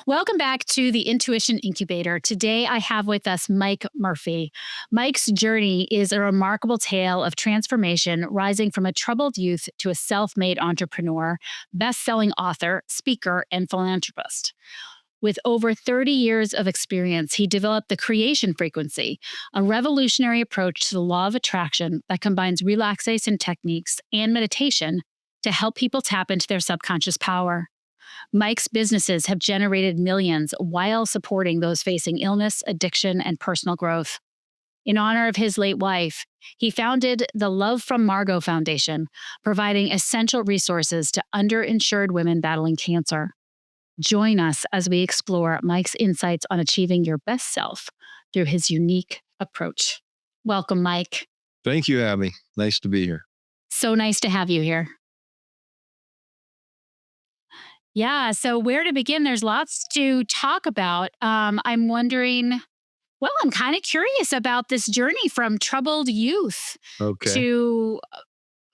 Welcome back to the Intuition Incubator. Today I have with us Mike Murphy. Mike's journey is a remarkable tale of transformation, rising from a troubled youth to a self made entrepreneur, best selling author, speaker, and philanthropist. With over 30 years of experience, he developed the creation frequency, a revolutionary approach to the law of attraction that combines relaxation techniques and meditation to help people tap into their subconscious power. Mike's businesses have generated millions while supporting those facing illness, addiction, and personal growth. In honor of his late wife, he founded the Love from Margot Foundation, providing essential resources to underinsured women battling cancer. Join us as we explore Mike's insights on achieving your best self through his unique approach. Welcome, Mike. Thank you, Abby. Nice to be here. So nice to have you here. Yeah. So, where to begin? There's lots to talk about. I'm wondering, well, I'm kind of curious about this journey from troubled youth Okay. to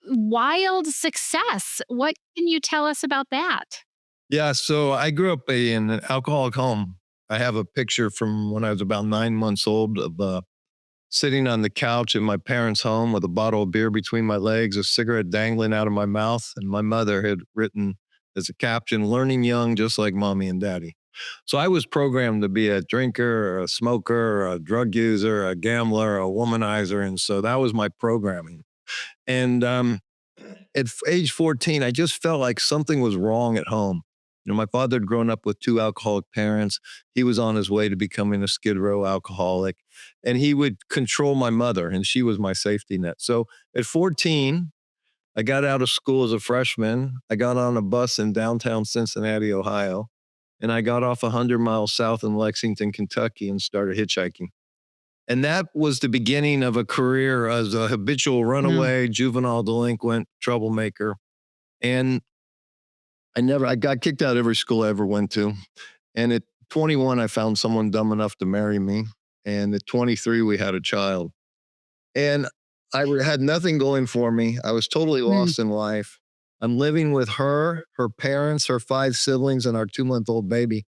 wild success. What can you tell us about that? Yeah. So I grew up in an alcoholic home. I have a picture from when I was about 9 months old of sitting on the couch in my parents' home with a bottle of beer between my legs, a cigarette dangling out of my mouth. And my mother had written as a caption, learning young, just like mommy and daddy. So I was programmed to be a drinker, or a smoker, or a drug user, a gambler, a womanizer. And so that was my programming. And at age 14, I just felt like something was wrong at home. My father had grown up with two alcoholic parents. He was on his way to becoming a Skid Row alcoholic, and he would control my mother, and she was my safety net. So at 14, I got out of school as a freshman. I got on a bus in downtown Cincinnati, Ohio, and I got off 100 miles south in Lexington, Kentucky, and started hitchhiking. And that was the beginning of a career as a habitual Mm. runaway, juvenile delinquent, troublemaker. And I got kicked out of every school I ever went to. And at 21, I found someone dumb enough to marry me. And at 23, we had a child. And had nothing going for me. I was totally Mm. lost in life. I'm living with her parents, her 5 siblings, and our 2-month-old baby.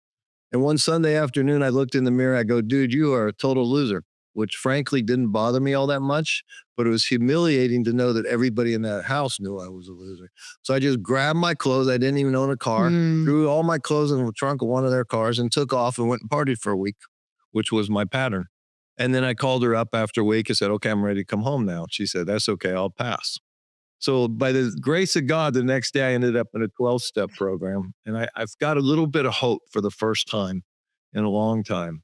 And one Sunday afternoon, I looked in the mirror. I go, dude, you are a total loser, which frankly didn't bother me all that much, but it was humiliating to know that everybody in that house knew I was a loser. So I just grabbed my clothes. I didn't even own a car, Mm. threw all my clothes in the trunk of one of their cars and took off and went and partied for a week, which was my pattern. And then I called her up after a week and said, okay, I'm ready to come home now. She said, that's okay, I'll pass. So by the grace of God, the next day I ended up in a 12-step program. And I've got a little bit of hope for the first time in a long time.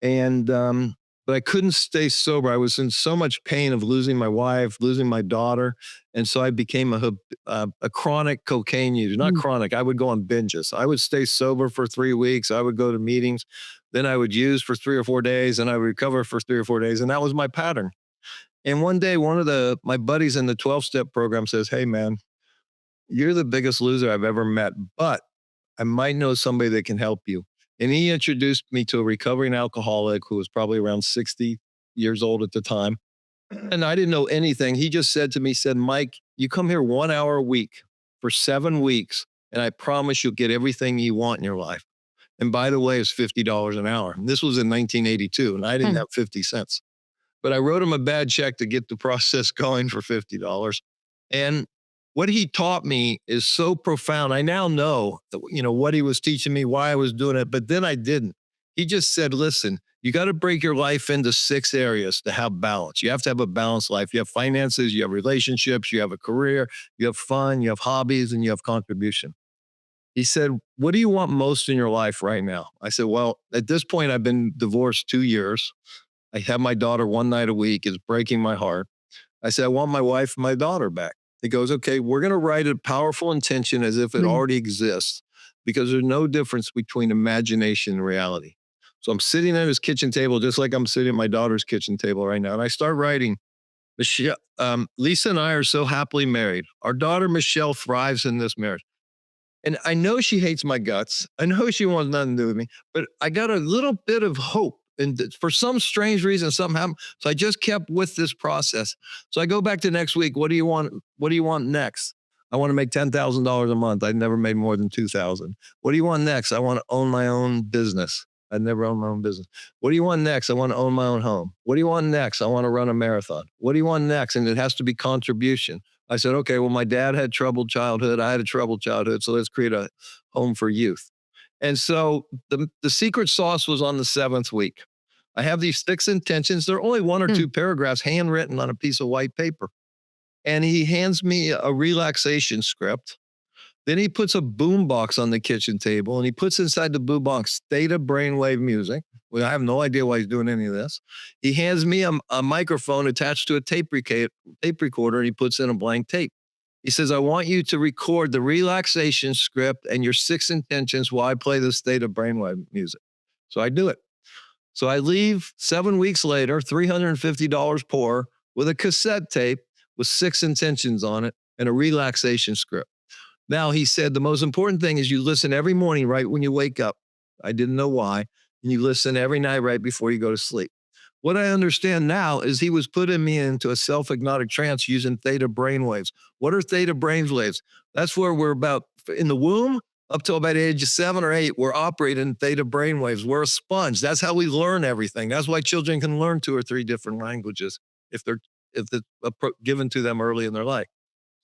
And, but I couldn't stay sober. I was in so much pain of losing my wife, losing my daughter. And so I became a chronic cocaine user, not Mm. chronic. I would go on binges. I would stay sober for 3 weeks. I would go to meetings. Then I would use for 3 or 4 days and I would recover for 3 or 4 days. And that was my pattern. And one day, one of my buddies in the 12-step program says, hey, man, you're the biggest loser I've ever met, but I might know somebody that can help you. And he introduced me to a recovering alcoholic who was probably around 60 years old at the time. And I didn't know anything. He just said to me, said, Mike, you come here 1 hour a week for 7 weeks, and I promise you'll get everything you want in your life. And by the way, it's $50 an hour. And this was in 1982, and I didn't Mm. have 50 cents. But I wrote him a bad check to get the process going for $50. And what he taught me is so profound. I now know, what he was teaching me, why I was doing it, but then I didn't. He just said, listen, you got to break your life into 6 areas to have balance. You have to have a balanced life. You have finances, you have relationships, you have a career, you have fun, you have hobbies, and you have contribution. He said, what do you want most in your life right now? I said, well, at this point, I've been divorced 2 years. I have my daughter one night a week. It's breaking my heart. I said, I want my wife and my daughter back. He goes, okay, we're going to write a powerful intention as if it Mm. already exists because there's no difference between imagination and reality. So I'm sitting at his kitchen table, just like I'm sitting at my daughter's kitchen table right now. And I start writing, Michelle, Lisa and I are so happily married. Our daughter, Michelle, thrives in this marriage. And I know she hates my guts. I know she wants nothing to do with me, but I got a little bit of hope. And for some strange reason, something happened. So I just kept with this process. So I go back to next week. What do you want? What do you want next? I want to make $10,000 a month. I'd never made more than 2,000. What do you want next? I want to own my own business. I'd never owned my own business. What do you want next? I want to own my own home. What do you want next? I want to run a marathon. What do you want next? And it has to be contribution. I said, okay, well, my dad had troubled childhood. I had a troubled childhood. So let's create a home for youth. And so the secret sauce was on the seventh week. I have these six intentions. They're only one or Mm. two paragraphs handwritten on a piece of white paper. And he hands me a relaxation script. Then he puts a boom box on the kitchen table and he puts inside the boom box theta brainwave music. Well, I have no idea why he's doing any of this. He hands me a microphone attached to a tape recorder and he puts in a blank tape. He says, I want you to record the relaxation script and your six intentions while I play this theta brainwave music. So I do it. So I leave 7 weeks later, $350 poor with a cassette tape with six intentions on it and a relaxation script. Now, he said the most important thing is you listen every morning right when you wake up. I didn't know why. And you listen every night right before you go to sleep. What I understand now is he was putting me into a self-hypnotic trance using theta brainwaves. What are theta brainwaves? That's where we're about in the womb up till about age 7 or 8, we're operating theta brainwaves. We're a sponge. That's how we learn everything. That's why children can learn 2 or 3 different languages if it's given to them early in their life.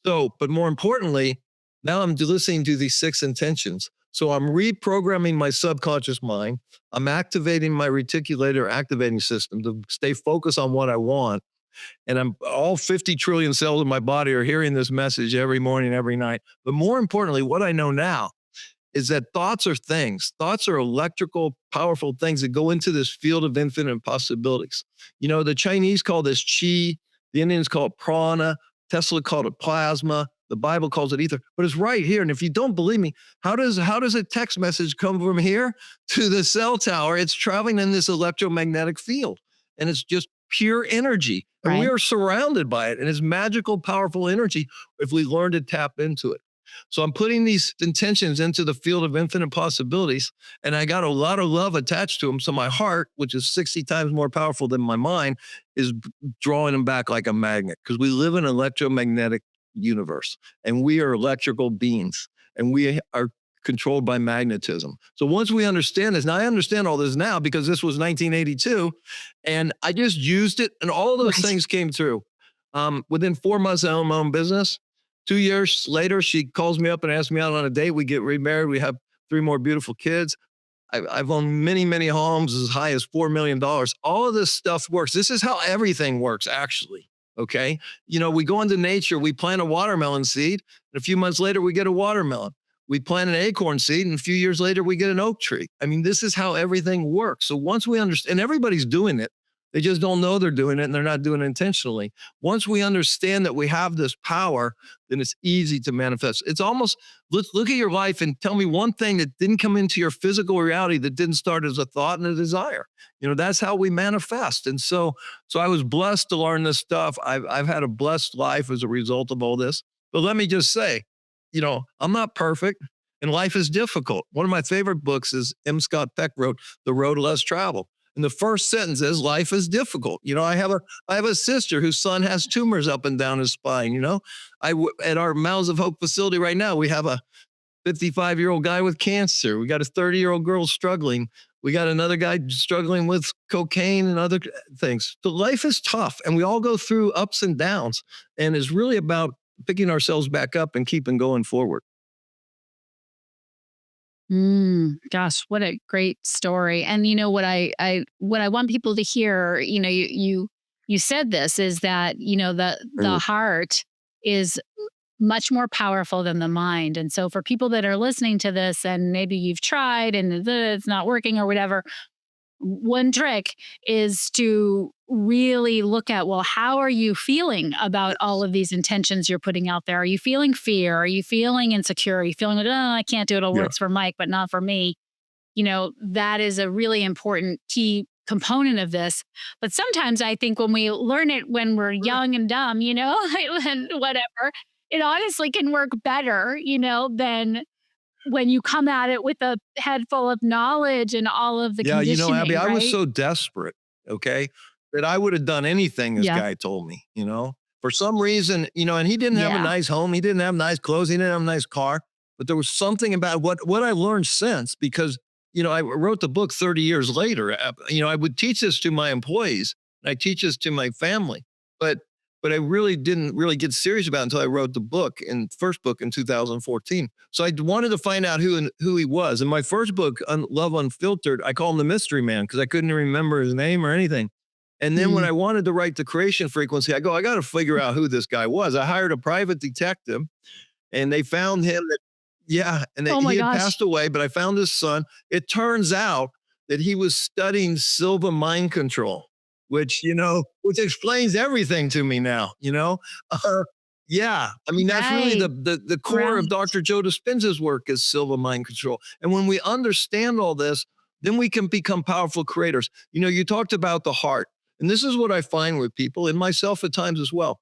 So, but more importantly, now I'm listening to these six intentions. So I'm reprogramming my subconscious mind. I'm activating my reticulator activating system to stay focused on what I want. And I'm all 50 trillion cells in my body are hearing this message every morning, every night. But more importantly, what I know now is that thoughts are things. Thoughts are electrical, powerful things that go into this field of infinite possibilities. You know, the Chinese call this chi, the Indians call it prana, Tesla called it plasma, the Bible calls it ether, but it's right here. And if you don't believe me, how does a text message come from here to the cell tower? It's traveling in this electromagnetic field, and it's just pure energy. And we Right. are surrounded by it. And it's magical, powerful energy if we learn to tap into it. So I'm putting these intentions into the field of infinite possibilities, and I got a lot of love attached to them. So my heart, which is 60 times more powerful than my mind, is drawing them back like a magnet because we live in an electromagnetic universe and we are electrical beings and we are controlled by magnetism. So once we understand this, now I understand all this now because this was 1982 and I just used it and all those Right. things came through. Within 4 months, I own my own business. 2 years later, she calls me up and asks me out on a date. We get remarried. We have 3 more beautiful kids. I've owned many, many homes as high as $4 million. All of this stuff works. This is how everything works, actually. Okay. You know, we go into nature, we plant a watermelon seed, and a few months later, we get a watermelon. We plant an acorn seed, and a few years later, we get an oak tree. I mean, this is how everything works. So once we understand, and everybody's doing it, they just don't know they're doing it and they're not doing it intentionally. Once we understand that we have this power, then it's easy to manifest. It's almost, let's look at your life and tell me one thing that didn't come into your physical reality that didn't start as a thought and a desire. You know, that's how we manifest. And so I was blessed to learn this stuff. I've had a blessed life as a result of all this. But let me just say, you know, I'm not perfect and life is difficult. One of my favorite books is M. Scott Peck wrote The Road Less Traveled. And the first sentence is life is difficult. You know, I have a sister whose son has tumors up and down his spine. You know, at our Mouths of Hope facility right now, we have a 55-year-old guy with cancer. We got a 30-year-old girl struggling. We got another guy struggling with cocaine and other things. So life is tough and we all go through ups and downs and it's really about picking ourselves back up and keeping going forward. Gosh, what a great story. And you know what what I want people to hear, you said this is that, the Mm. heart is much more powerful than the mind. And so for people that are listening to this and maybe you've tried and it's not working or whatever, one trick is to really look at, well, how are you feeling about all of these intentions you're putting out there? Are you feeling fear? Are you feeling insecure? Are you feeling like, oh, I can't do it. It Yeah. works for Mike, but not for me? That is a really important key component of this. But sometimes I think when we learn it when we're young and dumb, and whatever, it honestly can work better, than when you come at it with a head full of knowledge and all of the Yeah, you know, Abby, conditioning, I was right? so desperate, okay, that I would have done anything this Yeah. guy told me, you know? For some reason, and he didn't have a Yeah. nice home. He didn't have nice clothes. He didn't have a nice car. But there was something about what I learned since, because, I wrote the book 30 years later. I would teach this to my employees. And I teach this to my family. But I really didn't really get serious about it until I wrote the book, in first book in 2014. So I wanted to find out who he was. In my first book, Love Unfiltered, I call him the mystery man because I couldn't remember his name or anything. And then when Mm. I wanted to write the creation frequency, I got to figure out who this guy was. I hired a private detective, and they found him. Yeah, and Oh my he had gosh. passed away, but I found his son. It turns out that he was studying Silva mind control, which explains everything to me now. Uh, yeah, I mean that's really Right. the core of Right. Dr. Joe Dispenza's work is Silva mind control. And when we understand all this, then we can become powerful creators. You talked about the heart, and this is what I find with people, and myself at times as well,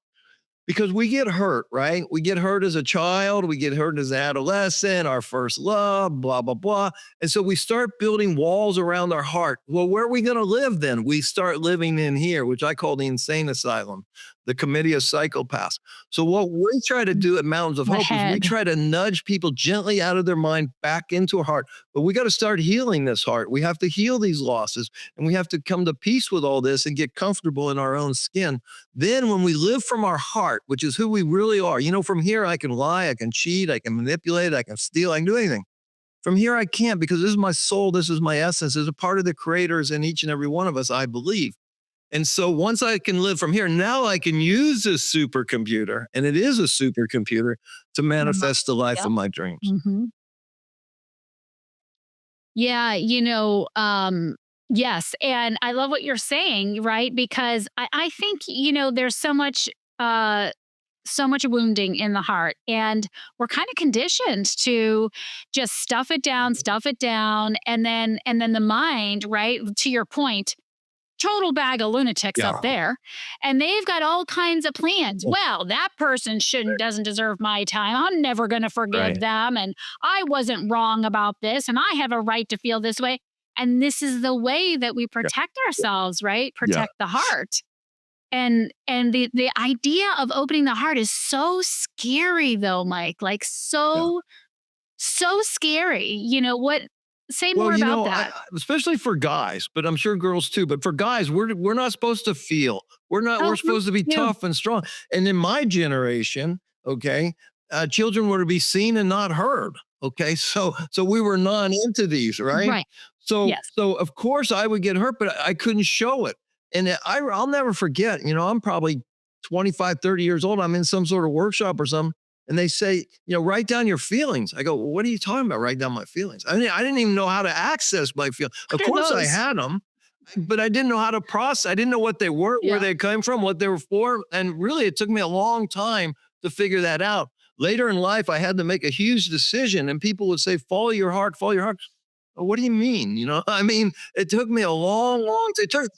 because we get hurt, right? We get hurt as a child, we get hurt as an adolescent, our first love, blah, blah, blah. And so we start building walls around our heart. Well, where are we going to live then? We start living in here, which I call the insane asylum, the committee of psychopaths. So what we try to do at Mountains of The Hope is we head. try to nudge people gently out of their mind back into a heart. But we got to start healing this heart. We have to heal these losses, and we have to come to peace with all this and get comfortable in our own skin. Then when we live from our heart, which is who we really are, from here I can lie, I can cheat, I can manipulate, I can steal, I can do anything. From here I can't, because this is my soul, this is my essence, there's a part of the creators in each and every one of us, I believe. And so once I can live from here, now I can use this supercomputer, and it is a supercomputer, to Mhm. manifest the life Yep. of my dreams. Hmm. Yeah, yes. And I love what you're saying, right? Because I think, there's so much wounding in the heart. And we're kind of conditioned to just stuff it down, and then the mind, right? To your point, total bag of lunatics up Yeah. there, and they've got all kinds of plans. Oh, Well, that person shouldn't doesn't deserve my time. I'm never going to forgive right. them, and I wasn't wrong about this, and I have a right to feel this way. And this is the way that we Yeah. protect ourselves, right? Yeah. Protect the heart. And the idea of opening the heart is so scary though, Mike. Like Yeah. so scary. What say Well, more about that? especially for guys, but I'm sure girls too. But for guys, we're not supposed to feel. We're Oh, supposed to be you. tough and strong. And in my generation, okay, children were to be seen and not heard. Okay, so we were non-entities, right? Right. Yes. So of course I would get hurt, but I couldn't show it. And I'll never forget. I'm probably 25, 30 years old. I'm in some sort of workshop or something, and they say, write down your feelings. I go, well, what are you talking about? Write down my feelings. I didn't even know how to access my feelings. Of What are course I those? had them, but I didn't know how to process. I didn't know what they were, where Yeah. they came from, what they were for. And really, it took me a long time to figure that out. Later in life, I had to make a huge decision, and people would say, follow your heart, follow your heart. What do you mean? I mean, it took me a long, long.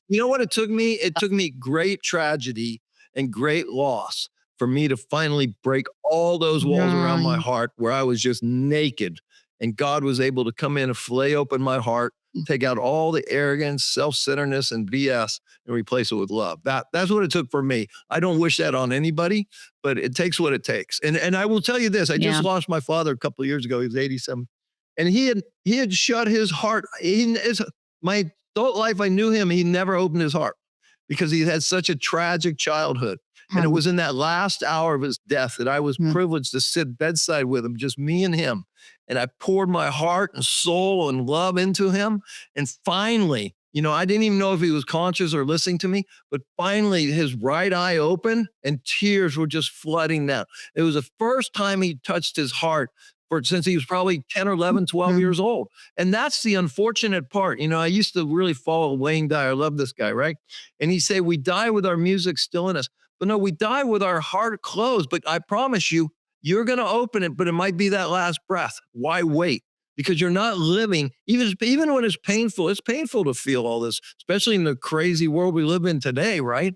You know what it took me? It took me great tragedy and great loss for me to finally break all those walls around my Right. heart, where I was just naked. And God was able to come in and fillet open my heart, take out all the arrogance, self-centeredness, and BS, and replace it with love. That's what it took for me. I don't wish that on anybody, but it takes what it takes. And I will tell you this: I Yeah. just lost my father a couple of years ago. He was 87, and he had shut his heart. My adult life, I knew him. He never opened his heart because he had such a tragic childhood. And it Um, was in that last hour of his death that I was mm, privileged to sit bedside with him, just me and him. And I poured my heart and soul and love into him. And finally, I didn't even know if he was conscious or listening to me, but finally his right eye opened and tears were just flooding down. It was the first time he touched his heart since he was probably 10 or 11, 12 mm, years old. And that's the unfortunate part. I used to really follow Wayne Dyer. I love this guy, right? And he say, we die with our music still in us. But no, we die with our heart closed. But I promise you, you're going to open it, but it might be that last breath. Why wait? Because you're not living, even when it's painful to feel all this, especially in the crazy world we live in today, right?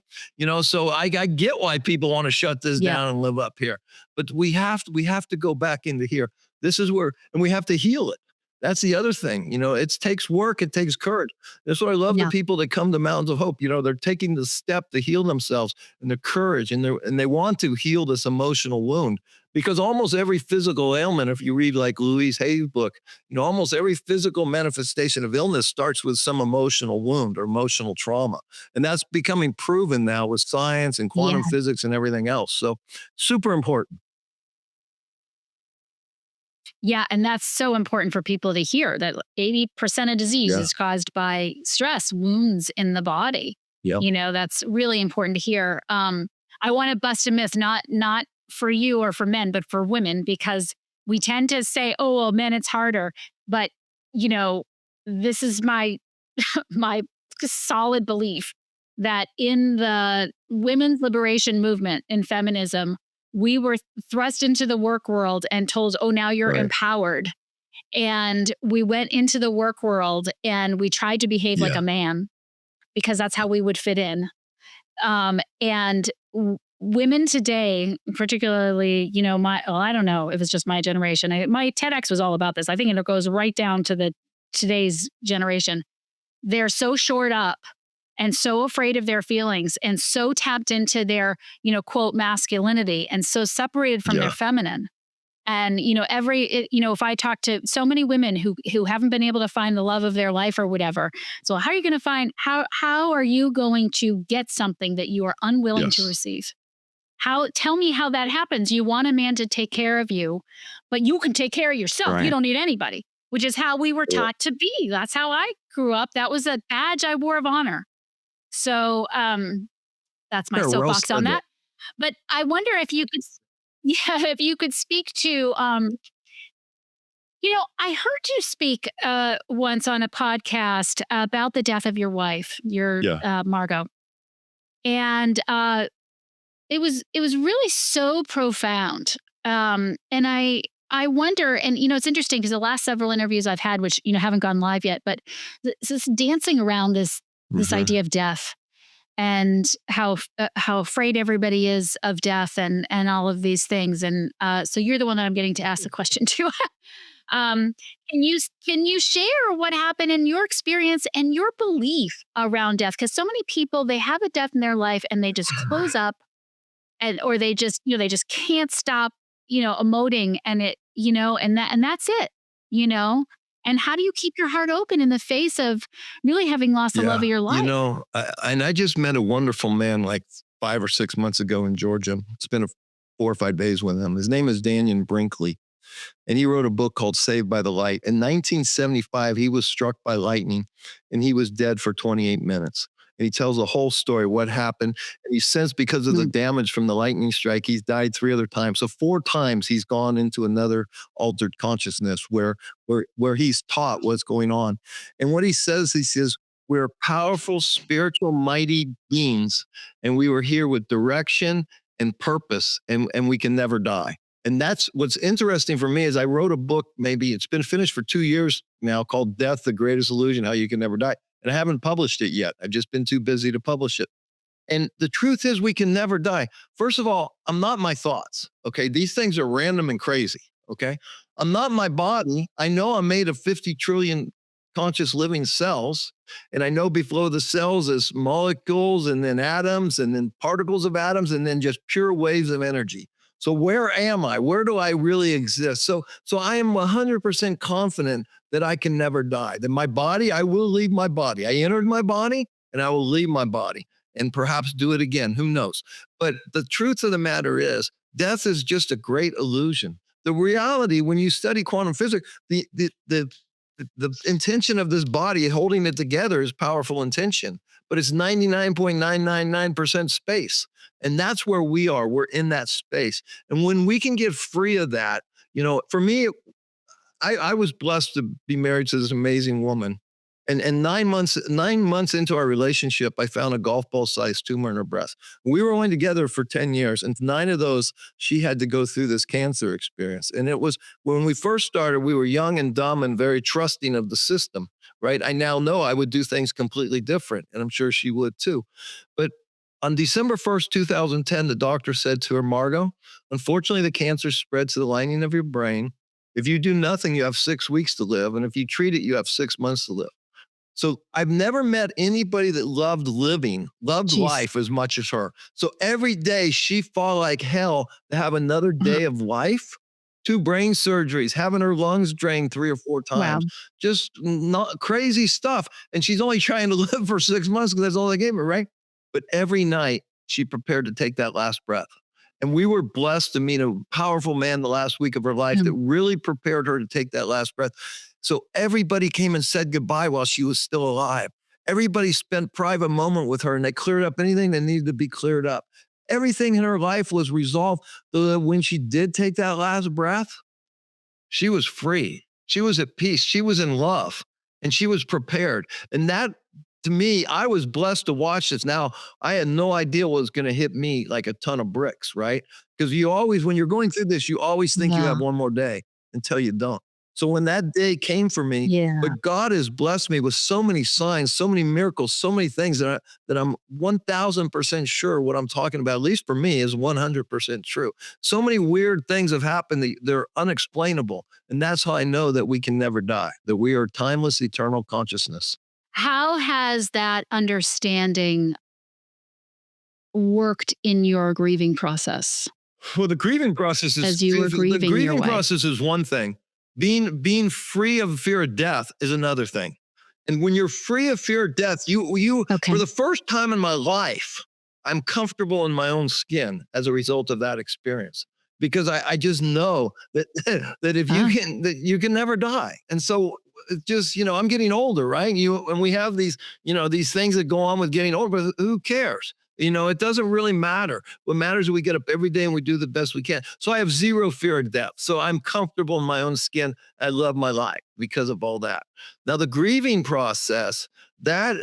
So I get why people want to shut this yeah. down and live up here. But we have to go back into here. This is where, and we have to heal it. That's the other thing. It takes work, it takes courage. That's what I love, the Yeah. people that come to Mountains of Hope. They're taking the step to heal themselves, and the courage, and they want to heal this emotional wound, because almost every physical ailment, if you read like Louise Hay's book, almost every physical manifestation of illness starts with some emotional wound or emotional trauma. And that's becoming proven now with science and Yeah. quantum physics and everything else. So super important. Yeah, and that's so important for people to hear that 80% of disease Yeah. is caused by stress, wounds in the body. Yep. That's really important to hear. I want to bust a myth, not for you or for men, but for women, because we tend to say, "Oh, well, men, it's harder." But you know, this is my my solid belief that in the women's liberation movement in feminism, we were thrust into the work world and told, oh, now you're Right. empowered. And we went into the work world and we tried to behave like Yeah. a man because that's how we would fit in. And women today, particularly, I don't know if it's just my generation. My TEDx was all about this. I think it goes right down to the today's generation. They're so shored up and so afraid of their feelings and so tapped into their, quote, masculinity and so separated from their Yeah. feminine. And, if I talk to so many women who haven't been able to find the love of their life or whatever. So how are you going to find how are you going to get something that you are unwilling to Yes. receive? How tell me how that happens. You want a man to take care of you, but you can take care of yourself. You Right. don't need anybody, which is how we were Yeah. taught to be. That's how I grew up. That was a badge I wore of honor. So that's my Yeah, well soapbox on said there. that. But I wonder if you could yeah, if you could speak to I heard you speak once on a podcast about the death of your wife, your Yeah. Margot. And it was really so profound. And I wonder, and it's interesting because the last several interviews I've had, which haven't gone live yet, but this dancing around this Hmm. idea of death and how afraid everybody is of death and all of these things. And so you're the one that I'm getting to ask the question to. um, can you share what happened in your experience and your belief around death? Because so many people they have a death in their life and they just close up and or they just can't stop emoting and that's it you know and how do you keep your heart open in the face of really having lost the love Yeah. of your life? And I just met a wonderful man like 5 or 6 months ago in Georgia. Spent 4 or 5 days with him. His name is Daniel Brinkley. And he wrote a book called Saved by the Light. In 1975, he was struck by lightning and he was dead for 28 minutes. And he tells the whole story, what happened. And he says because of the Mm, damage from the lightning strike, he's died 3 other times. So 4 times he's gone into another altered consciousness where he's taught what's going on. And what he says, we're powerful, spiritual, mighty beings, and we were here with direction and purpose, and we can never die. And that's what's interesting for me is I wrote a book, maybe it's been finished for 2 years now, called Death, the Greatest Illusion, How You Can Never Die. And I haven't published it yet. I've just been too busy to publish it. And the truth is, we can never die. First of all, I'm not my thoughts. Okay. These things are random and crazy. Okay. I'm not my body. I know I'm made of 50 trillion conscious living cells. And I know below the cells is molecules and then atoms and then particles of atoms and then just pure waves of energy. So where am I? Where do I really exist? So I am 100% confident that I can never die. That my body, I will leave my body. I entered my body and I will leave my body and perhaps do it again. Who knows? But the truth of the matter is, death is just a great illusion. The reality, when you study quantum physics, the intention of this body holding it together is powerful intention, but it's 99.999% space. And that's where we are. We're in that space. And when we can get free of that, for me, I was blessed to be married to this amazing woman. And 9 months into our relationship, I found a golf ball sized tumor in her breast. We were only together for 10 years, and 9 of those, she had to go through this cancer experience. And it was when we first started, we were young and dumb and very trusting of the system, right? I now know I would do things completely different, and I'm sure she would too. But on December 1st, 2010, the doctor said to her, Margot, unfortunately, the cancer spread to the lining of your brain. If you do nothing, you have 6 weeks to live. And if you treat it, you have 6 months to live. So I've never met anybody that loved living, loved Jeez. life as much as her. So every day she fought like hell to have another Uh-huh. day of life. Two brain surgeries, having her lungs drained 3 or 4 times, Wow. just not crazy stuff. And she's only trying to live for 6 months because that's all they gave her, right? But every night she prepared to take that last breath. And we were blessed to meet a powerful man the last week of her life that Mm. really prepared her to take that last breath. So everybody came and said goodbye while she was still alive. Everybody spent private moment with her and they cleared up anything that needed to be cleared up. Everything in her life was resolved so that when she did take that last breath, she was free. She was at peace. She was in love and she was prepared. And that, to me, I was blessed to watch this. Now, I had no idea what was going to hit me like a ton of bricks, right? Because you always, when you're going through this, you always think you have Yeah. one more day until you don't. So when that day came for me, Yeah. but God has blessed me with so many signs, so many miracles, so many things that I'm 1000% sure what I'm talking about, at least for me, is 100% true. So many weird things have happened that they're unexplainable. And that's how I know that we can never die, that we are timeless, eternal consciousness. How has that understanding worked in your grieving process Well, the grieving process is as you were the grieving your grieving wife? process is one thing. Being free of fear of death is another thing. And when you're free of fear of death, you for Okay. the first time in my life, I'm comfortable in my own skin as a result of that experience. Because I just know that that if you Ah, can that you can never die. And so it's just, I'm getting older, right? And we have these, these things that go on with getting older, but who cares? It doesn't really matter. What matters is we get up every day and we do the best we can. So I have zero fear of death. So I'm comfortable in my own skin. I love my life because of all that. Now the grieving process, that,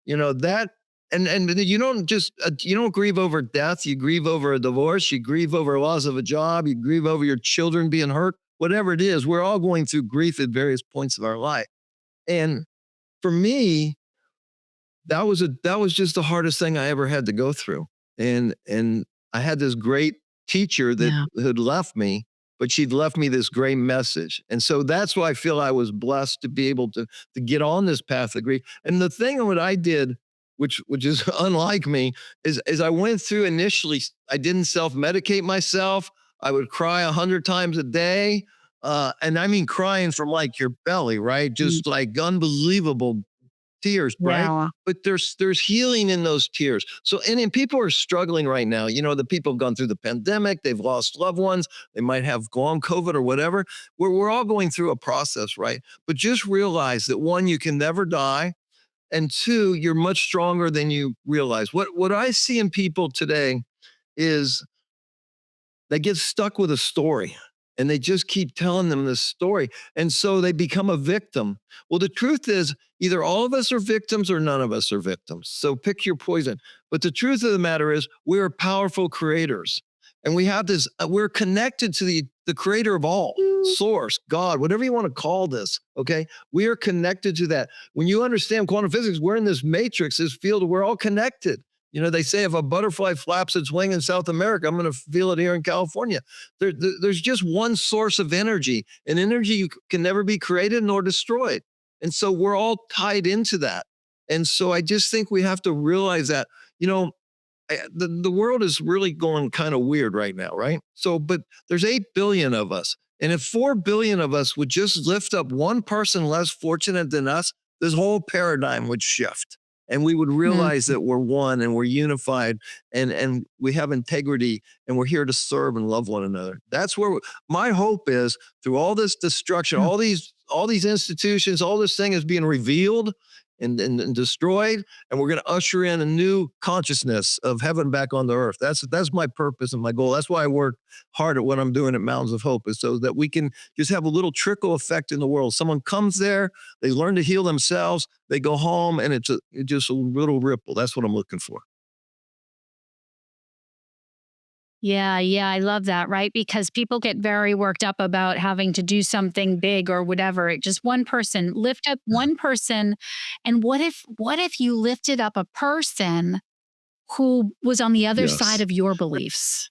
that and you don't just you don't grieve over death, you grieve over a divorce, you grieve over loss of a job, you grieve over your children being hurt, whatever it is. We're all going through grief at various points of our life. And for me, that was just the hardest thing I ever had to go through. And I had this great teacher that yeah. had left me, but she'd left me this great message. And so that's why I feel I was blessed to be able to get on this path of grief. And the thing what I did, which is unlike me, is I went through initially, I didn't self-medicate myself. I would cry 100 times a day. And I mean crying from like your belly, right? Mm. Just like unbelievable tears, right? Yeah. But there's healing in those tears. So and people are struggling right now. The people have gone through the pandemic, they've lost loved ones, they might have long COVID or whatever. We're all going through a process, right? But just realize that one, you can never die, and two, you're much stronger than you realize. What I see in people today is they get stuck with a story and they just keep telling them this story. And so they become a victim. Well, the truth is, either all of us are victims or none of us are victims. So pick your poison. But the truth of the matter is, we're powerful creators. And we have this, we're connected to the creator of all, source, God, whatever you want to call this. Okay. We are connected to that. When you understand quantum physics, we're in this matrix, this field, we're all connected. They say if a butterfly flaps its wing in South America, I'm going to feel it here in California. There's just one source of energy, and energy can never be created nor destroyed. And so we're all tied into that. And so I just think we have to realize that, you know, the world is really going kind of weird right now, right? So, but there's 8 billion of us. And if 4 billion of us would just lift up one person less fortunate than us, this whole paradigm would shift. And we would Mm. realize that we're one and we're unified and we have integrity and we're here to serve and love one another. That's where my hope is through all this destruction, Mm. all these institutions, all this thing is being revealed and destroyed, and we're going to usher in a new consciousness of heaven back on the earth. That's my purpose and my goal. That's why I work hard at what I'm doing at Mountains of Hope, is so that we can just have a little trickle effect in the world. Someone comes there, they learn to heal themselves, they go home, and it's just a little ripple. That's what I'm looking for. Yeah, yeah, I love that, right? Because people get very worked up about having to do something big or whatever. Just one person, lift up one person. And what if you lifted up a person who was on the other side Yes. of your beliefs?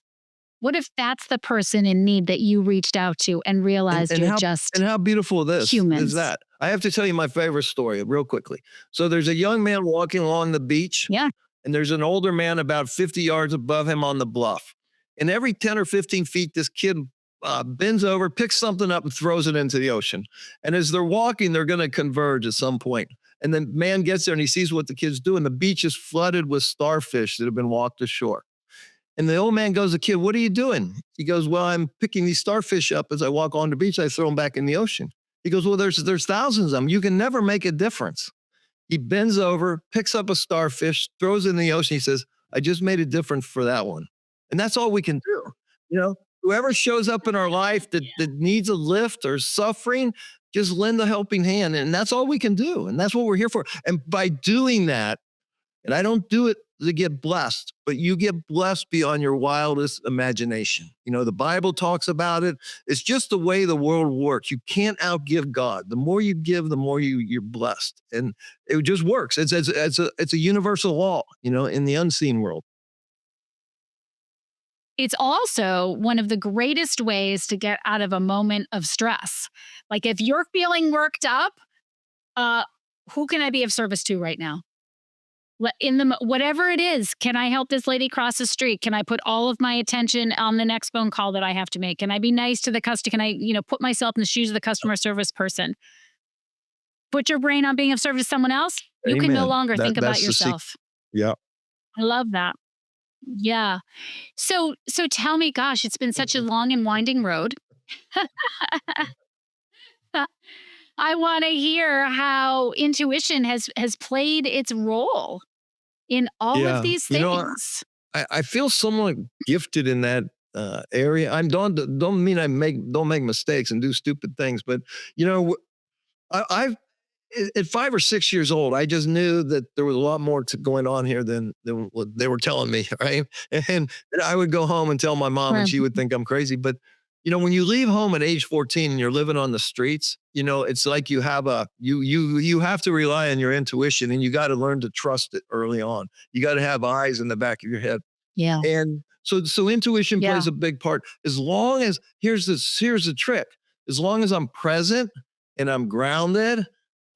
What if that's the person in need that you reached out to and And realized and you're how and just how beautiful this is humans? that. I have to tell you my favorite story real quickly. So there's a young man walking along the beach, Yeah. and there's an older man about 50 yards above him on the bluff. And every 10 or 15 feet, this kid bends over, picks something up, and throws it into the ocean. And as they're walking, they're going to converge at some point. And then man gets there and he sees what the kid's doing. The beach is flooded with starfish that have been walked ashore. And the old man goes to the kid, "What are you doing?" He goes, "Well, I'm picking these starfish up as I walk on the beach. I throw them back in the ocean." He goes, "Well, there's thousands of them. You can never make a difference." He bends over, picks up a starfish, throws it in the ocean. He says, "I just made a difference for that one." And that's all we can do. You know, whoever shows up in our life that needs a lift or suffering, just lend a helping hand. And that's all we can do. And that's what we're here for. And by doing that, and I don't do it to get blessed, but you get blessed beyond your wildest imagination. You know, the Bible talks about it. It's just the way the world works. You can't outgive God. The more you give, the more you're blessed. And it just works. It's a universal law, you know, in the unseen world. It's also one of the greatest ways to get out of a moment of stress. Like if you're feeling worked up, uh, who can I be of service to right now? Whatever it is, can I help this lady cross the street? Can I put all of my attention on the next phone call that I have to make? Can I be nice to the customer? Can I, put myself in the shoes of the customer service person? Put your brain on being of service to someone else. You can no Amen. longer think about That's the secret. yourself. Yeah. I love that. Yeah. So tell me, gosh, it's been such a long and winding road. I want to hear how intuition has played its role in all of Yeah. these You know, things. I feel somewhat gifted in that area. I don't mean don't make mistakes and do stupid things, but you know, I've at 5 or 6 years old, I just knew that there was a lot more going on here than what they were telling me, right? And I would go home and tell my mom, and Right. she would think I'm crazy. But you know, when you leave home at age 14 and you're living on the streets, you know, it's like you have to rely on your intuition, and you got to learn to trust it early on. You got to have eyes in the back of your head. Yeah. And so intuition plays Yeah. a big part. As long as here's the trick. As long as I'm present and I'm grounded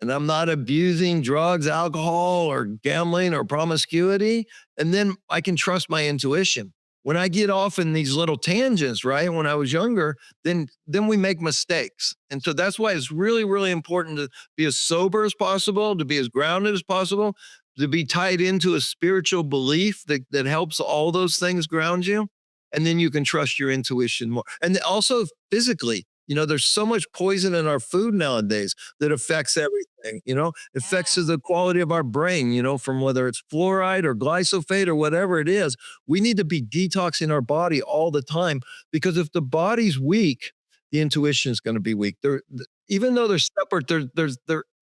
and I'm not abusing drugs, alcohol, or gambling or promiscuity, and then I can trust my intuition. When I get off in these little tangents, right? When I was younger, then we make mistakes. And so that's why it's really, really important to be as sober as possible, to be as grounded as possible, to be tied into a spiritual belief that helps all those things ground you. And then you can trust your intuition more. And also physically, you know, there's so much poison in our food nowadays that affects everything, you know, affects Yeah. the quality of our brain, you know, from whether it's fluoride or glyphosate or whatever it is. We need to be detoxing our body all the time, because if the body's weak, the intuition is going to be weak. Even though they're separate, they're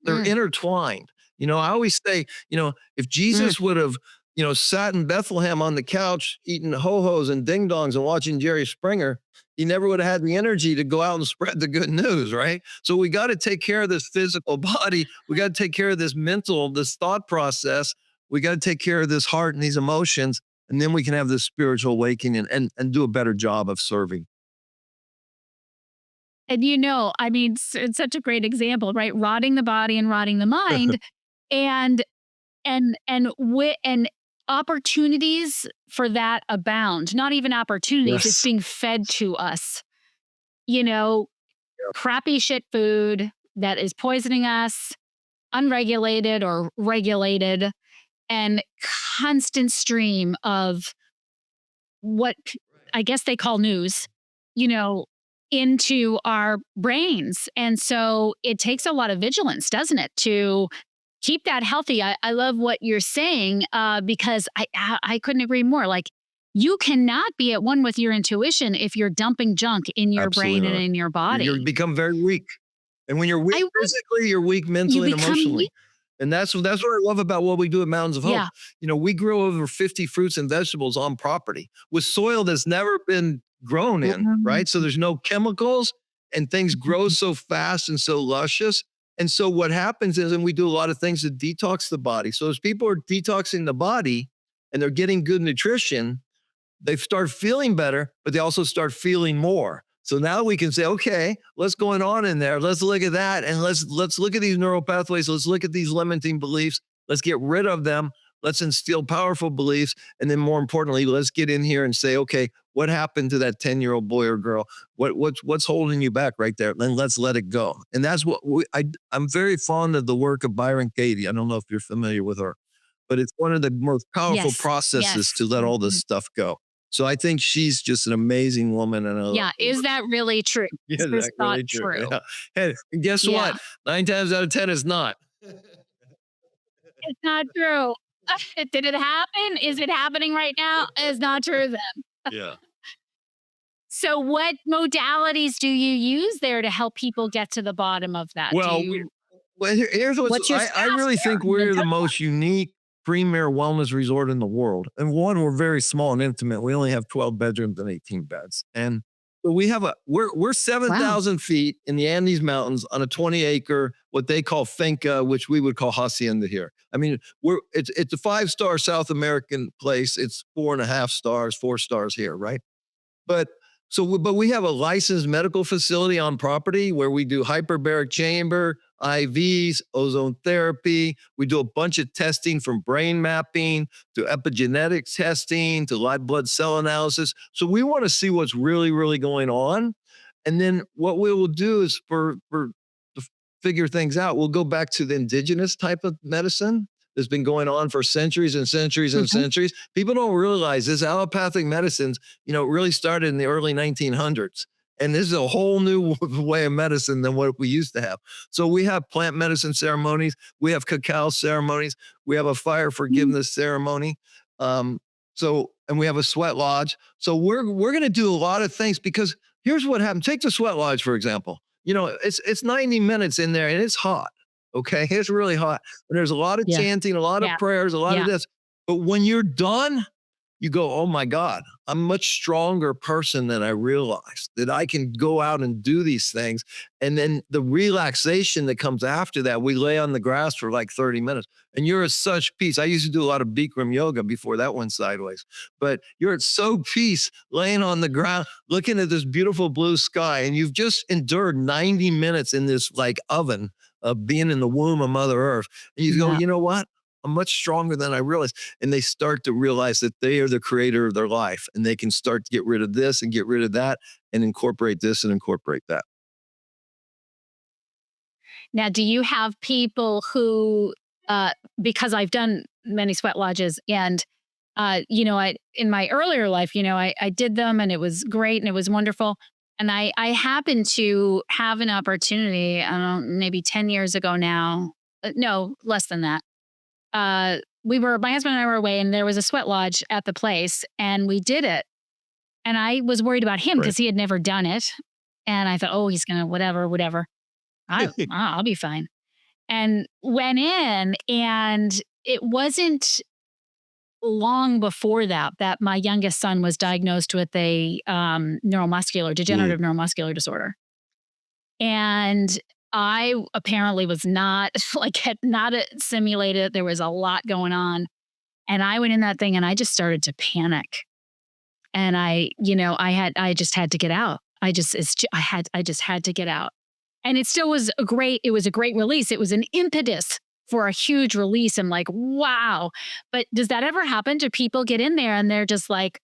Mm, intertwined. You know, I always say, you know, if mm. Jesus would have, you know, sat in Bethlehem on the couch eating ho-hos and ding dongs and watching Jerry Springer, he never would have had the energy to go out and spread the good news, right? So we got to take care of this physical body. We got to take care of this thought process. We got to take care of this heart and these emotions. And then we can have this spiritual awakening and do a better job of serving. And I mean, it's such a great example, right? Rotting the body and rotting the mind, and and opportunities for that abound. Not even opportunities; it's Yes. being fed to us. You know, crappy shit food that is poisoning us, unregulated or regulated, and constant stream of what I guess they call news, you know, into our brains. And so it takes a lot of vigilance, doesn't it, to keep that healthy? I love what you're saying, because I couldn't agree more. Like, you cannot be at one with your intuition if you're dumping junk in your Absolutely brain and not. in your You body. become very weak. And when you're weak I would. physically, you're weak You mentally and become emotionally. And that's what I love about what we do at Mountains of Hope. yeah. You know, we grow over 50 fruits and vegetables on property with soil that's never been grown in, Mhm. right? So there's no chemicals, and things grow so fast and so luscious. And so what happens is, and we do a lot of things to detox the body. So as people are detoxing the body and they're getting good nutrition, they start feeling better, but they also start feeling more. So now we can say, okay, what's going on in there? Let's look at that, and let's look at these neural pathways. Let's look at these limiting beliefs. Let's get rid of them. Let's instill powerful beliefs, and then more importantly, let's get in here and say, okay, what happened to that 10-year-old boy or girl? What's holding you back right there? Then let's let it go. And that's what I'm very fond of the work of Byron Katie. I don't know if you're familiar with her, but it's one of the most powerful Yes. processes Yes. to let all this stuff go. So I think she's just an amazing woman, and Yeah. Is that really true? yeah, Is this that's thought really true. true? Yeah. Hey, guess Yeah. what? 9 times out of 10 is not. It's not true. Did it happen? Is it happening right now? It's not true then. Yeah. So, what modalities do you use there to help people get to the bottom of that? Well, here's what's What's your I staff really there? think And then we're the tell- most unique premier wellness resort in the world. And one, we're very small and intimate. We only have 12 bedrooms and 18 beds. And so we're Wow. 7,000 feet in the Andes Mountains on a 20-acre, what they call finca, which we would call hacienda here. I mean, it's a 5-star South American place. It's 4.5 stars, 4 stars here, right? But but we have a licensed medical facility on property where we do hyperbaric chamber, IVs, ozone therapy. We do a bunch of testing from brain mapping to epigenetics testing to live blood cell analysis. So we want to see what's really, really going on. And then what we will do is to figure things out, we'll go back to the indigenous type of medicine that's been going on for centuries and centuries and Mhm. centuries. People don't realize this allopathic medicines, really started in the early 1900s. And this is a whole new way of medicine than what we used to have. So we have plant medicine ceremonies, we have cacao ceremonies, we have a fire Mm. forgiveness ceremony. Um, and we have a sweat lodge. So we're going to do a lot of things because here's what happened. Take the sweat lodge for example. It's 90 minutes in there and it's hot. Okay, it's really hot. And there's a lot of Yeah. chanting, a lot of Yeah. prayers, a lot of Yeah. this. But when you're done, you go, oh my God, I'm a much stronger person than I realized that I can go out and do these things. And then the relaxation that comes after that, we lay on the grass for like 30 minutes and you're at such peace. I used to do a lot of Bikram yoga before that went sideways, but you're at so peace laying on the ground, looking at this beautiful blue sky. And you've just endured 90 minutes in this like oven of being in the womb of Mother Earth. And you go, Yeah. you know what? I'm much stronger than I realized. And they start to realize that they are the creator of their life and they can start to get rid of this and get rid of that and incorporate this and incorporate that. Now, do you have people who, uh, because I've done many sweat lodges and, I in my earlier life, I did them and it was great and it was wonderful. And I happened to have an opportunity, I don't know, maybe 10 years ago now. No, less than that. My husband and I were away and there was a sweat lodge at the place and we did it. And I was worried about him Right. because he had never done it. And I thought, oh, he's going to whatever, whatever. I'll be fine. And went in, and it wasn't long before that my youngest son was diagnosed with a Mm. degenerative neuromuscular disorder. And I apparently was not like had not simulated. There was a lot going on. And I went in that thing and I just started to panic. And I just had to get out. I just had to get out. And it was a great release. It was an impetus for a huge release. I'm like, wow. But does that ever happen? Do people get in there and they're just like,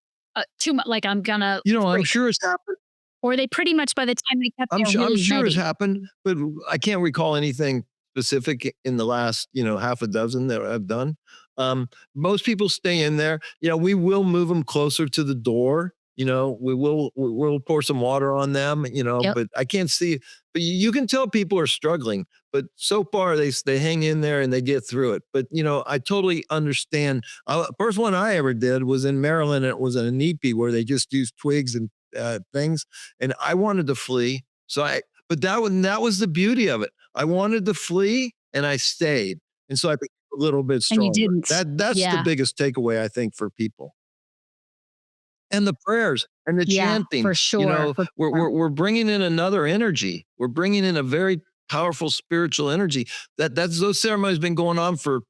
too much, like I'm gonna I'm freak? sure it's happened. Or they pretty much by the time they get there I'm really sure it's ready? happened, but I can't recall anything specific in the last, half a dozen that I've done. Most people stay in there. We will move them closer to the door. We'll pour some water on them. Yep. But I can't see. But you can tell people are struggling. But so far they hang in there and they get through it. But I totally understand. First one I ever did was in Maryland. It was a NEPI where they just used twigs and things, and I wanted to flee. But that was the beauty of it. I wanted to flee, and I stayed, and so I became a little bit And you stronger. didn't. That's the Yeah. biggest takeaway I think for people, and the prayers and the Yeah, chanting. for sure. For sure. We're bringing in another energy. We're bringing in a very powerful spiritual energy. Those ceremonies been going on for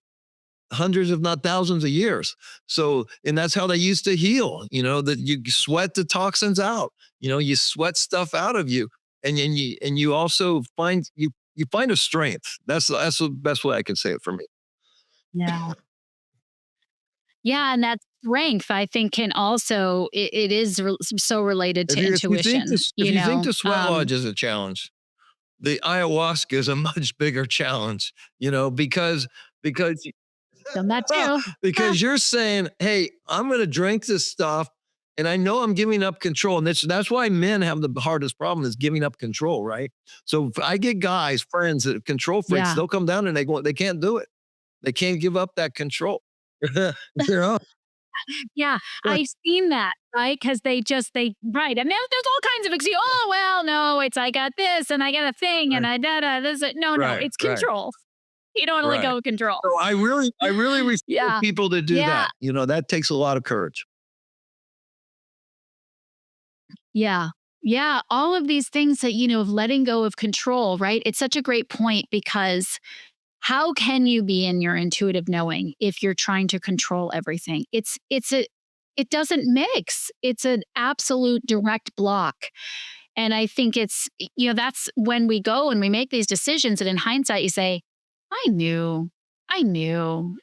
hundreds, if not thousands of years. So, and that's how they used to heal, that you sweat the toxins out, you sweat stuff out of you. And you also you find a strength. That's the best way I can say it for me. Yeah. Yeah, and that strength, I think, can also it is so related to intuition, If you you think know? the sweat lodge is a challenge, the ayahuasca is a much bigger challenge, because Done that too. Huh. because you're saying, "Hey, I'm going to drink this stuff, and I know I'm giving up control." And that's why men have the hardest problem is giving up control, right? So if I get guys, friends that are control freaks, Yeah. they'll come down and they can't do it. They can't give up that control. you know? Yeah, I've seen that, right? Because they right, and there's all kinds of excuse. "Oh, well, no, it's I got this, and I got a thing, and Right, I da-da, this" no, no, right, it's right, control. You don't wanna let right. go of control. So I really respect Yeah. people that do Yeah. that. That takes a lot of courage. Yeah. Yeah, all of these things that, of letting go of control, right? It's such a great point because how can you be in your intuitive knowing if you're trying to control everything? It doesn't mix. It's an absolute direct block. And I think that's when we go and we make these decisions and in hindsight you say, I knew. I knew,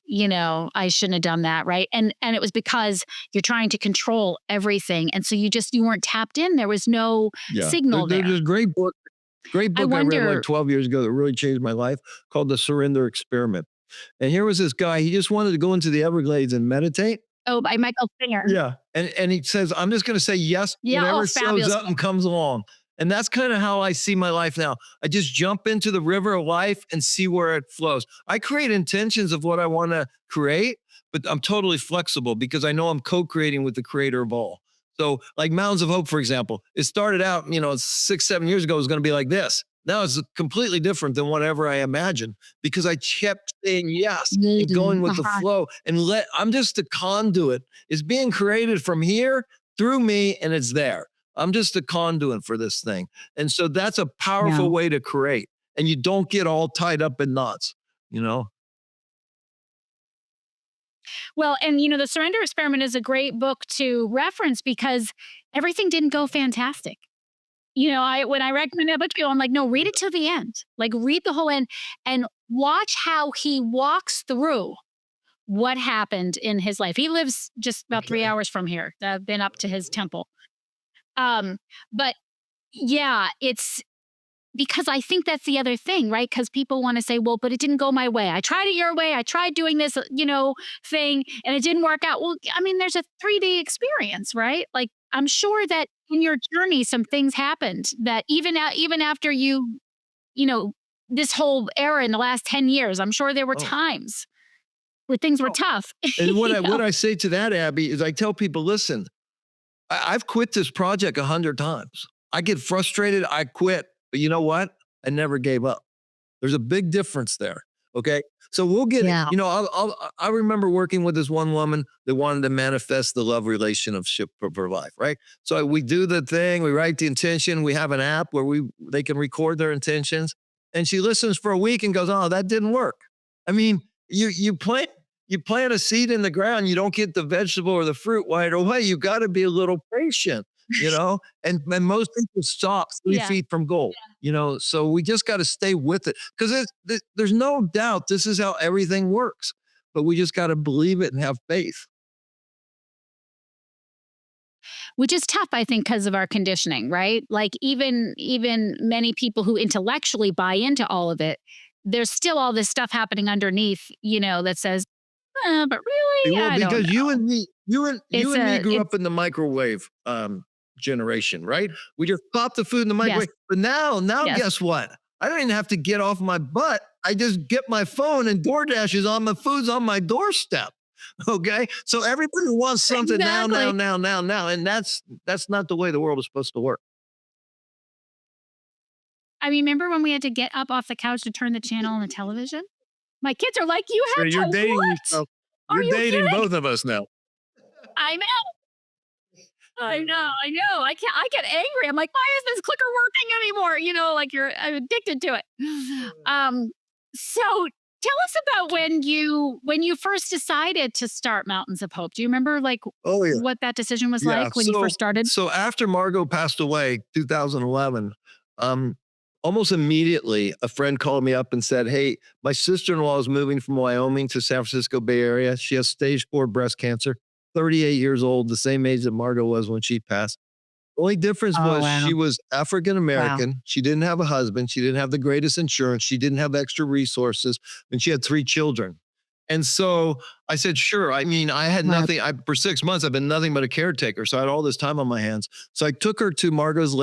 I shouldn't have done that, right? And it was because you're trying to control everything. And so you weren't tapped in. There was no Yeah. signal There's there. a great I book I read like wonder, 12 years ago that really changed my life called The Surrender Experiment. And here was this guy, he just wanted to go into the Everglades and meditate. oh, by Michael Singer. Yeah. And he says, I'm just going to say yes, to Yeah, oh, whatever shows fabulous. up and comes along. And that's kind of how I see my life now. I just jump into the river of life and see where it flows. I create intentions of what I want to create, but I'm totally flexible because I know I'm co creating with the creator of all. So, like Mountains of Hope, for example, it started out, 6, 7 years ago, it was going to be like this. Now it's completely different than whatever I imagined because I kept saying yes and going with the Uh-huh. flow and I'm just a conduit. It's being created from here through me and it's there. I'm just a conduit for this thing. And so that's a Yeah. powerful way to create. And you don't get all tied up in knots, you know? Well, and the Surrender Experiment is a great book to reference because everything didn't go fantastic. I when I recommend that book to people, I'm like, no, read it to the end. Like read the whole end and watch how he walks through what happened in his life. He lives just about three Okay. hours from here. I've been up to his temple. Um, but yeah, it's because I think that's the other thing, right? Because people want to say, well, but it didn't go my way. I tried it your way. I tried doing this, thing, and it didn't work out. Well, I mean, there's a 3D experience, right? Like, I'm sure that in your journey, some things happened that even after you know, this whole era in the last 10 years, I'm sure there were Oh, times where things were oh. tough. And what you I know? what I say to that, Abby, is I tell people, listen, I've quit this project 100 times. I get frustrated, I quit. But you know what? I never gave up. There's a big difference there. Okay. So we'll get it. Yeah. I remember working with this one woman that wanted to manifest the love relationship of her life. Right. So we do the thing, we write the intention, we have an app where they can record their intentions. And she listens for a week and goes, oh, that didn't work. I mean, you plant a seed in the ground, you don't get the vegetable or the fruit right away. You got to be a little patient, and most people stop three Yeah. feet from goal. So we just got to stay with it because there's no doubt this is how everything works, but we just got to believe it and have faith. Which is tough, I think, because of our conditioning, right? Like even many people who intellectually buy into all of it, there's still all this stuff happening underneath, that says, but really, Well, I don't because know. you and me grew It's up in the microwave generation, right? We just pop the food in the yes, microwave. But now, yes, guess what? I don't even have to get off my butt. I just get my phone and DoorDash is on my food's on my doorstep. Okay. So everybody wants something now, now, exactly. now, now, now. And that's not the way the world is supposed to work. I remember when we had to get up off the couch to turn the channel on the television. My kids are like, "You So had you're to dating what? yourself. Are You're you dating kidding?" both of us now. I know, I know. I get angry. I'm like, "Why is this clicker working anymore?" Like I'm addicted to it. Um, so Tell us about when you first decided to start Mountains of Hope. Do you remember, like, Oh yeah. what that decision was Yeah. like when you first started? So after Margot passed away, 2011, um, almost immediately, a friend called me up and said, "Hey, my sister-in-law is moving from Wyoming to San Francisco Bay Area. She has stage 4 breast cancer, 38 years old, the same age that Margot was when she passed. Only difference Oh, was wow. she was African Wow. American. She didn't have a husband. She didn't have the greatest insurance. She didn't have extra resources, and she had 3 children. And so I said, "Sure." I mean, I had Wow. nothing. For 6 months, I've been nothing but a caretaker. So I had all this time on my hands. So I took her to Margot's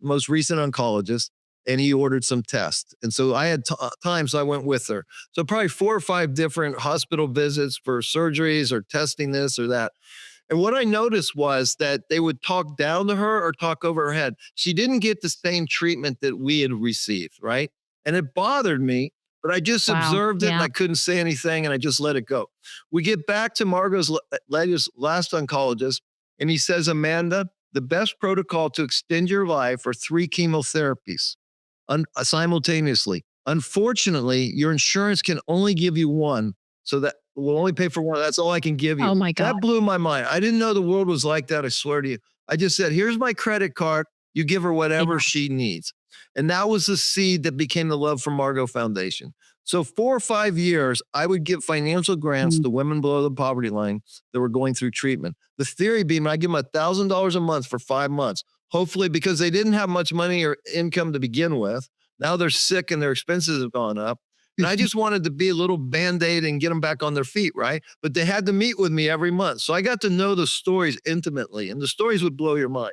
most recent oncologist, and he ordered some tests. And so I had time, so I went with her. So probably 4 or 5 different hospital visits for surgeries or testing this or that. And what I noticed was that they would talk down to her or talk over her head. She didn't get the same treatment that we had received, right? And it bothered me, but I just Wow. observed it and Yeah. I couldn't say anything and I just let it go. We get back to Margot's last oncologist, and he says, "Amanda, the best protocol to extend your life are 3 chemotherapies simultaneously. Unfortunately, your insurance can only give you one, so that will only pay for one. That's all I can give you." Oh my god. That blew my mind. I didn't know the world was like that. I swear to you. I just said, "Here's my credit card. You give her whatever Yeah. she needs." And that was the seed that became the Love for Margot Foundation. So 4 or 5 years, I would give financial grants Mm. to women below the poverty line that were going through treatment. The theory being, I give them $1,000 a month for 5 months. Hopefully, because they didn't have much money or income to begin with, now they're sick and their expenses have gone up. And I just wanted to be a little band-aid and get them back on their feet, right? But they had to meet with me every month. So I got to know the stories intimately, and the stories would blow your mind.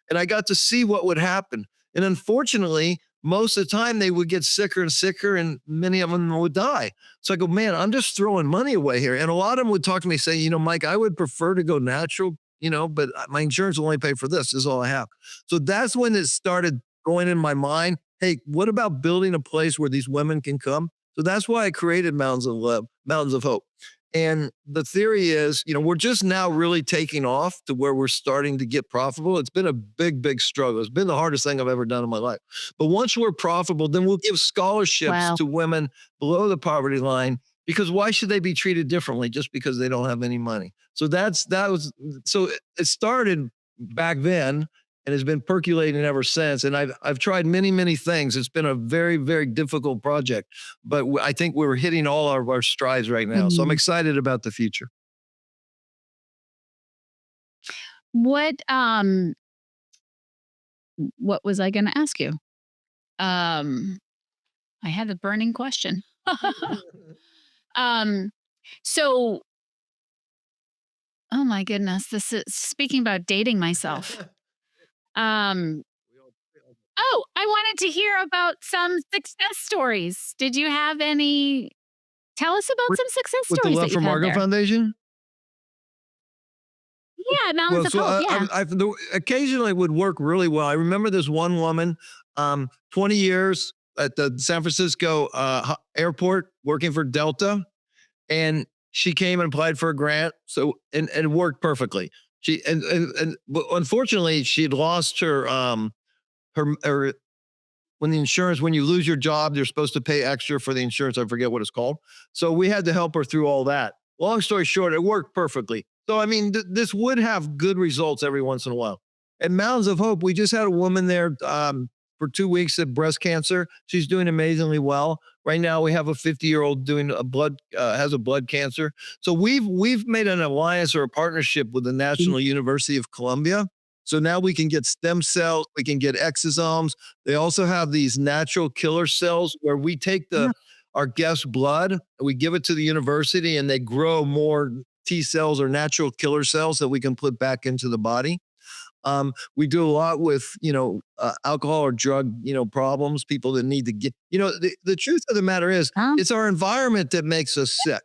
And I got to see what would happen. And unfortunately, most of the time they would get sicker and sicker, and many of them would die. So I go, man, I'm just throwing money away here. And a lot of them would talk to me, say, Mike, I would prefer to go natural, but my insurance will only pay for this. This is all I have. So that's when it started going in my mind. Hey, what about building a place where these women can come? So that's why I created Mountains of Love, Mountains of Hope. And the theory is, we're just now really taking off to where we're starting to get profitable. It's been a big, big struggle. It's been the hardest thing I've ever done in my life. But once we're profitable, then we'll give scholarships Wow. to women below the poverty line, because why should they be treated differently just because they don't have any money? So it started back then and has been percolating ever since. And I've tried many, many things. It's been a very, very difficult project, but I think we're hitting all of our strides right now. So I'm Mhm. excited about the future. What what was I going to ask you? Um I had a burning question. um so oh my goodness, this is speaking about dating myself. Um oh, I wanted to hear about some success stories. Did you have any? Tell us about with, some success with the stories Love that for you've had Margot there. Foundation. Yeah, Mountains Well, of so Hope. Yeah. occasionally it would work really well. I remember this one woman, 20 years at the San Francisco airport working for Delta, and she came and applied for a grant. So and it worked perfectly. She but unfortunately she had lost her when you lose your job, you're supposed to pay extra for the insurance. I forget what it's called. So we had to help her through all that. Long story short, it worked perfectly. So I mean, this would have good results every once in a while. At Mountains of Hope, we just had a woman there for 2 weeks at breast cancer. She's doing amazingly well. Right now, we have a 50-year-old doing a blood has a blood cancer. So we've made an alliance or a partnership with the Mhm. National University of Columbia. So now we can get stem cells, we can get exosomes. They also have these natural killer cells where we take Yeah. our guest's blood, we give it to the university, and they grow more T cells or natural killer cells that we can put back into the body. We do a lot with alcohol or drug problems. People that need to get the truth of the matter is Um, it's our environment that makes us sick.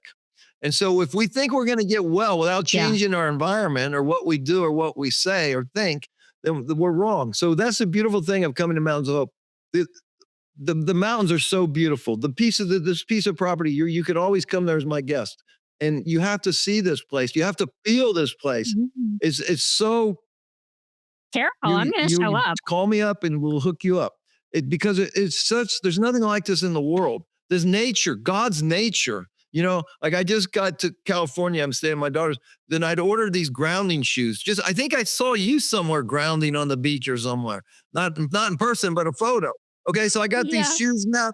And so if we think we're going to get well without yeah. changing our environment or what we do or what we say or think, then we're wrong. So that's the beautiful thing of coming to Mountains of Hope. The, the mountains are so beautiful. This piece of property, you could always come there as my guest. And you have to see this place. You have to feel this place. Mhm. It's so Careful, I'm you gonna you show you up. call me up and we'll hook you up. Because it's such there's nothing like this in the world. This nature, God's nature. Like I just got to California. I'm staying at my daughter's. Then I'd ordered these grounding shoes. Just I think I saw you somewhere grounding on the beach or somewhere. Not in person, but a photo. Okay, so I got these Yeah. shoes now.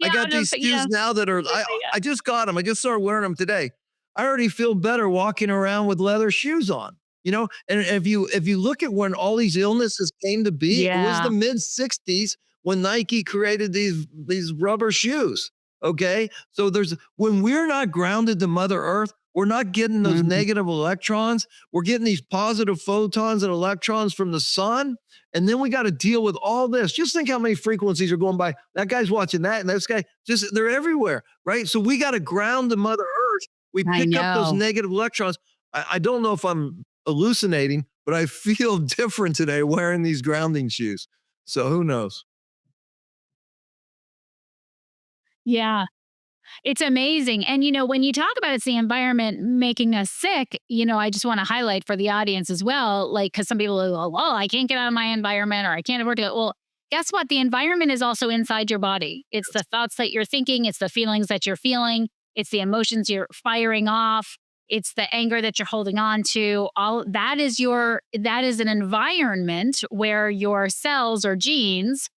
I Yeah. got these Yeah. shoes now that are Yeah. I just got them. I just started wearing them today. I already feel better walking around with leather shoes on. And if you look at when all these illnesses came to be, it was the Yeah. mid 60s when Nike created these rubber shoes. Okay. So there's when we're not grounded to Mother Earth, we're not getting those Mhm. negative electrons. We're getting these positive photons and electrons from the sun. And then we got to deal with all this. Just think how many frequencies are going by. That guy's watching that, and this guy just they're everywhere, right? So we got to ground the Mother Earth. We I pick up those know. negative electrons. I don't know if I'm hallucinating, but I feel different today wearing these grounding shoes. So who knows? Yeah. It's amazing. And, when you talk about it's the environment making us sick, I just want to highlight for the audience as well, like, because some people are, like, well, I can't get out of my environment or I can't afford to. Well, guess what? The environment is also inside your body. It's the thoughts that you're thinking, it's the feelings that you're feeling, it's the emotions you're firing off, it's the anger that you're holding on to. All that is an environment where your cells or genes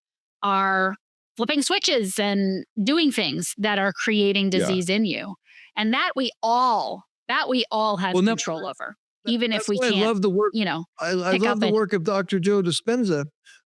are flipping switches and doing things that are creating Yeah. disease in you. And that we all have Well, no, control over, even if that's we why I can't, love the work. you know, I pick love up the it. work of Dr. Joe Dispenza,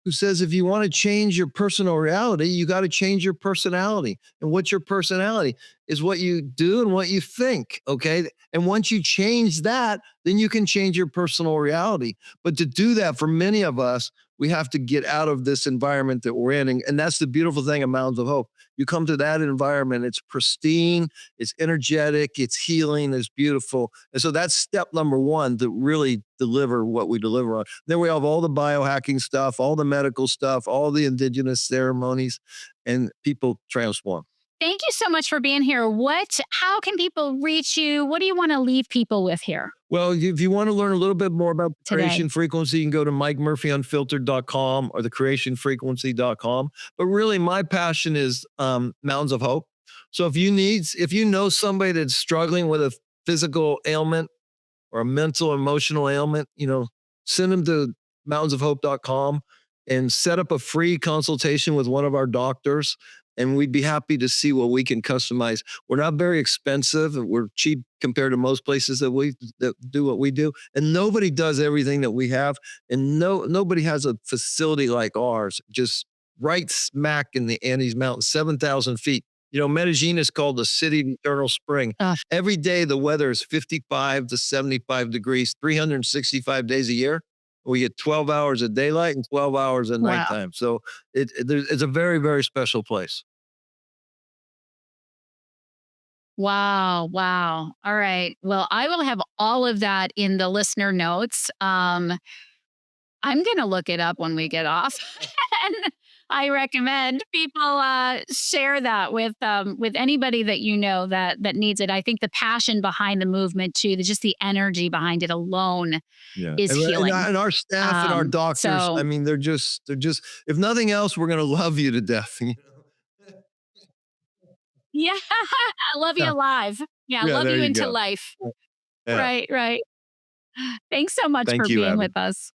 who says if you want to change your personal reality, you got to change your personality. And what's your personality is what you do and what you think. Okay. And once you change that, then you can change your personal reality. But to do that, for many of us, we have to get out of this environment that we're in. And that's the beautiful thing of Mountains of Hope. You come to that environment, it's pristine, it's energetic, it's healing, it's beautiful. And so that's step number one to really deliver what we deliver on. Then we have all the biohacking stuff, all the medical stuff, all the indigenous ceremonies, and people transform. Thank you so much for being here. How can people reach you? What do you want to leave people with here Well, if you want to learn a little bit more about the today? creation frequency, you can go to mikemurphyunfiltered.com or thecreationfrequency.com. But really, my passion is Mountains of Hope. So if you know somebody that's struggling with a physical ailment, or a mental, emotional ailment, send them to mountainsofhope.com and set up a free consultation with one of our doctors. And we'd be happy to see what we can customize. We're not very expensive. We're cheap compared to most places that do what we do. And nobody does everything that we have. And nobody has a facility like ours, just right smack in the Andes Mountains, 7,000 feet. Medellin is called the city of eternal spring. Uh, Every day the weather is 55 to 75 degrees, 365 days a year. We get 12 hours of daylight and 12 hours of wow. nighttime. So it's a very, very special place. Wow. Wow. All right. Well, I will have all of that in the listener notes. I'm going to look it up when we get off. And I recommend people share that with anybody that that needs it. I think the passion behind the movement too, just the energy behind it alone Yeah. is healing. And our staff and our doctors, I So mean, they're just, if nothing else, we're going to love you to death. yeah, I love you Yeah. alive. Yeah, I Yeah. love There you you into go. life. Yeah. Right, right. Thanks so much for Thank you, being Abby. with us.